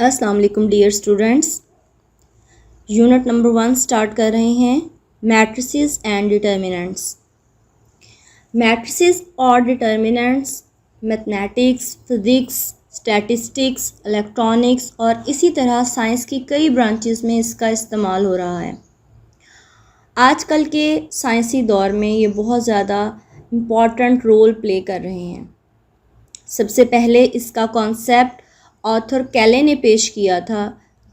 अस्सलाम वालेकुम dear students. Unit number 1 start कर रहे हैं। Matrices and determinants. मैट्रिसेस और determinants mathematics, physics, statistics, electronics और इसी तरह साइंस की कई ब्रांचेस में इसका इस्तेमाल हो रहा है। आजकल के साइंसी दौर में ये बहुत ज़्यादा इम्पॉर्टेंट रोल प्ले कर रहे हैं। सबसे पहले इसका कॉन्सेप्ट ऑथर कैले ने पेश किया था,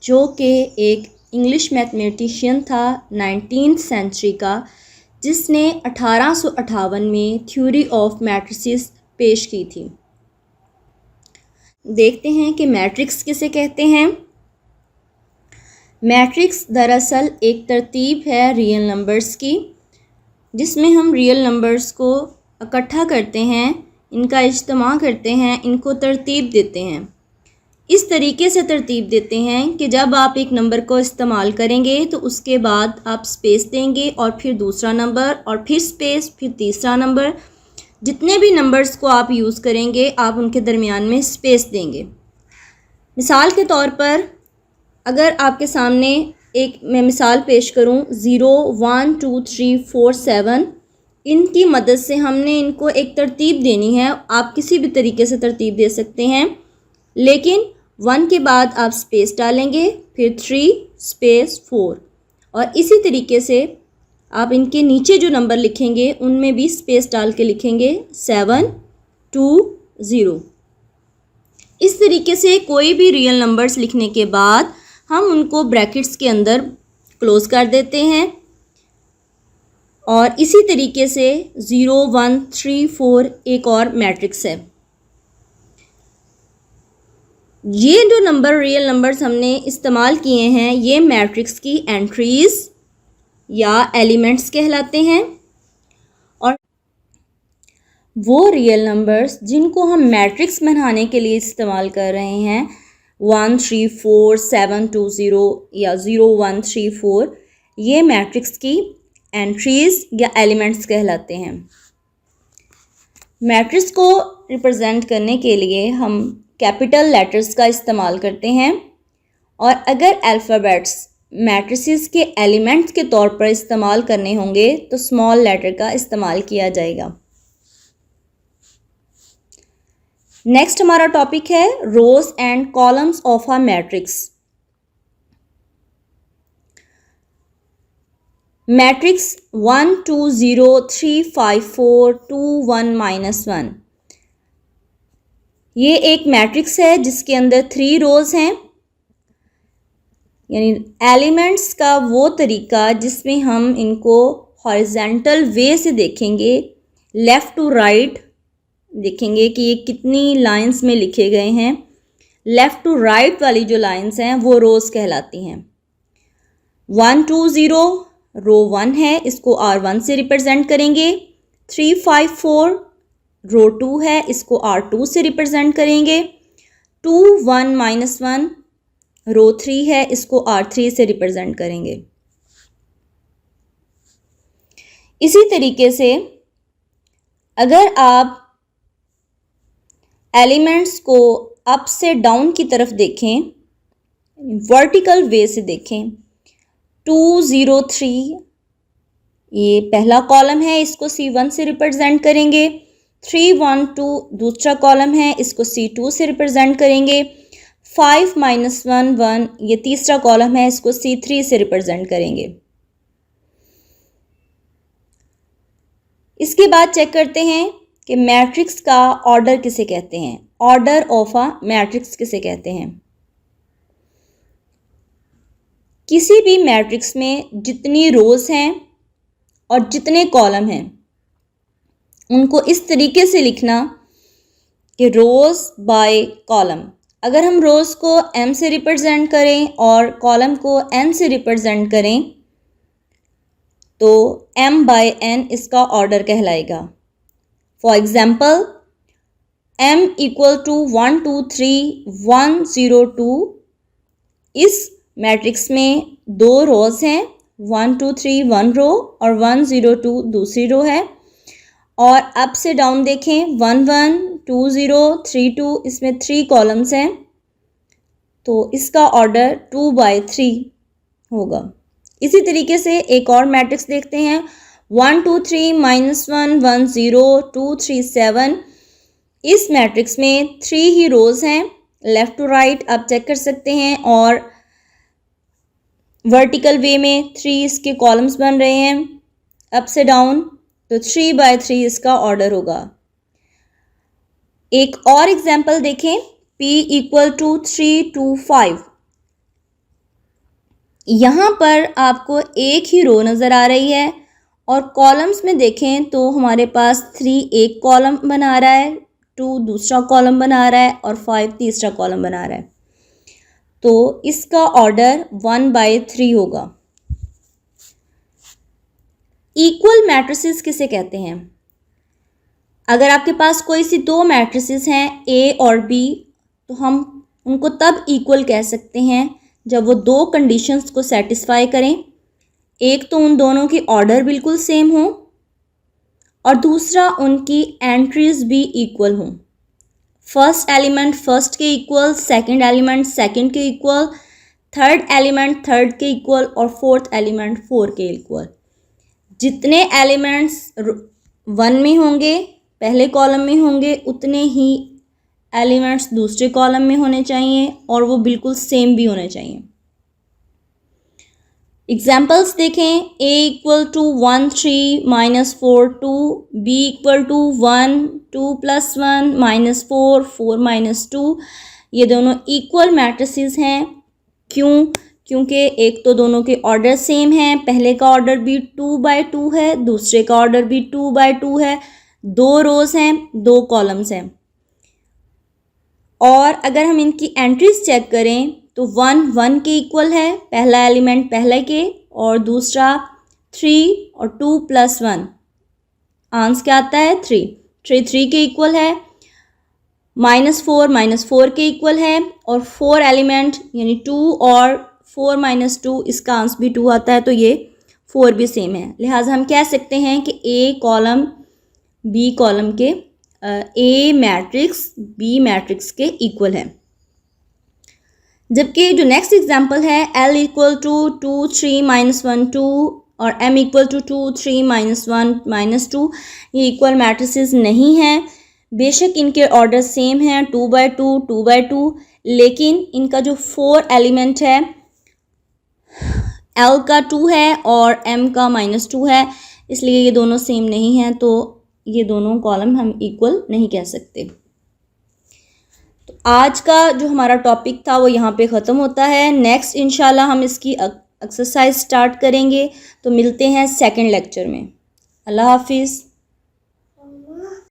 जो कि एक इंग्लिश मैथमेटिशियन था 19th सेंचुरी का, जिसने 1858 में थ्योरी ऑफ मैट्रिसेस पेश की थी। देखते हैं कि मैट्रिक्स किसे कहते हैं। मैट्रिक्स दरअसल एक तरतीब है रियल नंबर्स की, जिसमें हम रियल नंबर्स को इकट्ठा करते हैं, इनका इज्तिमा करते हैं, इनको तरतीब देते हैं। इस तरीके से तरतीब देते हैं कि जब आप एक नंबर को इस्तेमाल करेंगे तो उसके बाद आप स्पेस देंगे और फिर दूसरा नंबर और फिर स्पेस, फिर तीसरा नंबर। जितने भी नंबर्स को आप यूज़ करेंगे आप उनके दरमियान में स्पेस देंगे। मिसाल के तौर पर अगर आपके सामने एक मैं मिसाल पेश करूं, 0 1 2 3 4 7, इनकी मदद से हमने इनको एक तरतीब देनी है। आप किसी भी तरीके से तरतीब दे सकते हैं, लेकिन 1 के बाद आप स्पेस डालेंगे, फिर 3 स्पेस 4, और इसी तरीके से आप इनके नीचे जो नंबर लिखेंगे उनमें भी स्पेस डाल के लिखेंगे 7 2 0। इस तरीके से कोई भी रियल नंबर्स लिखने के बाद हम उनको ब्रैकेट्स के अंदर क्लोज कर देते हैं, और इसी तरीके से 0 1 3 4 एक और मैट्रिक्स है। ये जो नंबर रियल नंबर्स हमने इस्तेमाल किए हैं, ये मैट्रिक्स की एंट्रीज या एलिमेंट्स कहलाते हैं। और वो रियल नंबर्स जिनको हम मैट्रिक्स बनाने के लिए इस्तेमाल कर रहे हैं, 1 3 4 7 2 0 या 0 1 3 4, ये मैट्रिक्स की एंट्रीज या एलिमेंट्स कहलाते हैं। मैट्रिक्स को रिप्रेजेंट करने के लिए हम कैपिटल लेटर्स का इस्तेमाल करते हैं, और अगर अल्फ़ाबेट्स मैट्रिसेस के एलिमेंट्स के तौर पर इस्तेमाल करने होंगे तो स्मॉल लेटर का इस्तेमाल किया जाएगा। नेक्स्ट हमारा टॉपिक है rows and columns of a matrix. Matrix 1 2 0 3 5 4 2 1 -1, ये एक मैट्रिक्स है जिसके अंदर 3 रोज़ हैं। यानी एलिमेंट्स का वो तरीका जिसमें हम इनको हॉरिजेंटल वे से देखेंगे, लेफ़्ट टू राइट देखेंगे कि ये कितनी लाइंस में लिखे गए हैं। लेफ़्ट टू राइट वाली जो लाइंस हैं वो रोज़ कहलाती हैं। 1 2 0 रो 1 है, इसको R1 से रिप्रेजेंट करेंगे। 3 5 4 रो 2 है, इसको R2 से रिप्रेजेंट करेंगे। 2 1 -1 रो 3 है, इसको R3 से रिप्रेजेंट करेंगे। इसी तरीके से अगर आप एलिमेंट्स को अप से डाउन की तरफ देखें, वर्टिकल वे से देखें, 2 0 3 ये पहला कॉलम है, इसको C1 से रिप्रेजेंट करेंगे। 3 1 2 दूसरा कॉलम है, इसको C2 से रिप्रेजेंट करेंगे। 5 -1 1 ये तीसरा कॉलम है, इसको C3 से रिप्रेजेंट करेंगे। इसके बाद चेक करते हैं कि मैट्रिक्स का ऑर्डर किसे कहते हैं। ऑर्डर ऑफ अ मैट्रिक्स किसे कहते हैं। किसी भी मैट्रिक्स में जितनी रोज़ हैं और जितने कॉलम हैं, उनको इस तरीके से लिखना कि रोज़ बाय कॉलम। अगर हम रोज़ को M से रिप्रेजेंट करें और कॉलम को N से रिप्रेजेंट करें तो M बाय N इसका ऑर्डर कहलाएगा। फॉर एग्ज़ाम्पल M = 1 2 3 1 0 2, इस मैट्रिक्स में 2 रोज़ हैं, 1 2 3 1 रो और 1 0 2 दूसरी रो है। और अप से डाउन देखें, 1 1 2 0 3 2, इसमें 3 कॉलम्स हैं। तो इसका ऑर्डर 2/3 होगा। इसी तरीके से एक और मैट्रिक्स देखते हैं, 1 2 3 -1 1 0 2 3 7। इस मैट्रिक्स में 3 ही रोज़ हैं, लेफ़्ट टू राइट आप चेक कर सकते हैं, और वर्टिकल वे में 3 इसके कॉलम्स बन रहे हैं अप से डाउन, तो 3/3 इसका ऑर्डर होगा। एक और एग्जाम्पल देखें, P = 3 2 5। यहाँ पर आपको एक ही रो नज़र आ रही है, और कॉलम्स में देखें तो हमारे पास 3 एक कॉलम बना रहा है, 2 दूसरा कॉलम बना रहा है, और 5 तीसरा कॉलम बना रहा है। तो इसका ऑर्डर 1/3 होगा। इक्वल मैट्रिसेस किसे कहते हैं? अगर आपके पास कोई सी 2 मैट्रिसेस हैं A और B, तो हम उनको तब इक्वल कह सकते हैं जब वो 2 कंडीशंस को सेटिस्फाई करें। एक तो उन दोनों की ऑर्डर बिल्कुल सेम हो, और दूसरा उनकी एंट्रीज भी इक्वल हों। फर्स्ट एलिमेंट फर्स्ट के इक्वल, सेकंड एलिमेंट सेकंड के इक्वल, थर्ड एलिमेंट थर्ड के इक्वल, और फोर्थ एलिमेंट 4 के इक्वल। जितने एलिमेंट्स 1 में होंगे, पहले कॉलम में होंगे, उतने ही एलिमेंट्स दूसरे कॉलम में होने चाहिए, और वो बिल्कुल सेम भी होने चाहिए। एग्जाम्पल्स देखें, A = 1 3 -4 2, B = 1 2 + 1 -4 4 -2। ये दोनों इक्वल मैट्रिसेस हैं। क्यों? क्योंकि एक तो दोनों के ऑर्डर सेम हैं, पहले का ऑर्डर भी 2/2 है, दूसरे का ऑर्डर भी 2/2 है, 2 रोज़ हैं, 2 कॉलम्स हैं। और अगर हम इनकी एंट्रीज चेक करें तो 1 1 के इक्वल है, पहला एलिमेंट पहले के, और दूसरा 3, और 2 + 1 आंसर क्या आता है 3 3 के इक्वल है। -4 -4 के इक्वल है, और 4 एलिमेंट यानी 2 और 4 - 2 इसका आंसर भी 2 आता है, तो ये 4 भी सेम है। लिहाजा हम कह सकते हैं कि A कॉलम B कॉलम के A मैट्रिक्स B मैट्रिक्स के इक्वल है। जबकि जो नेक्स्ट एग्जांपल है, L = 2 3 -1 2 और M = 2 3 -1 -2, ये इक्वल मैट्रिसेस नहीं हैं। बेशक इनके ऑर्डर सेम हैं, 2/2 2/2, लेकिन इनका जो 4 एलिमेंट है, L का 2 है और M का -2 है, इसलिए ये दोनों सेम नहीं हैं, तो ये दोनों कॉलम हम इक्वल नहीं कह सकते। तो आज का जो हमारा टॉपिक था वो यहाँ पे ख़त्म होता है। नेक्स्ट इंशाल्लाह हम इसकी एक्सरसाइज स्टार्ट करेंगे, तो मिलते हैं सेकंड लेक्चर में। अल्लाह हाफिज़।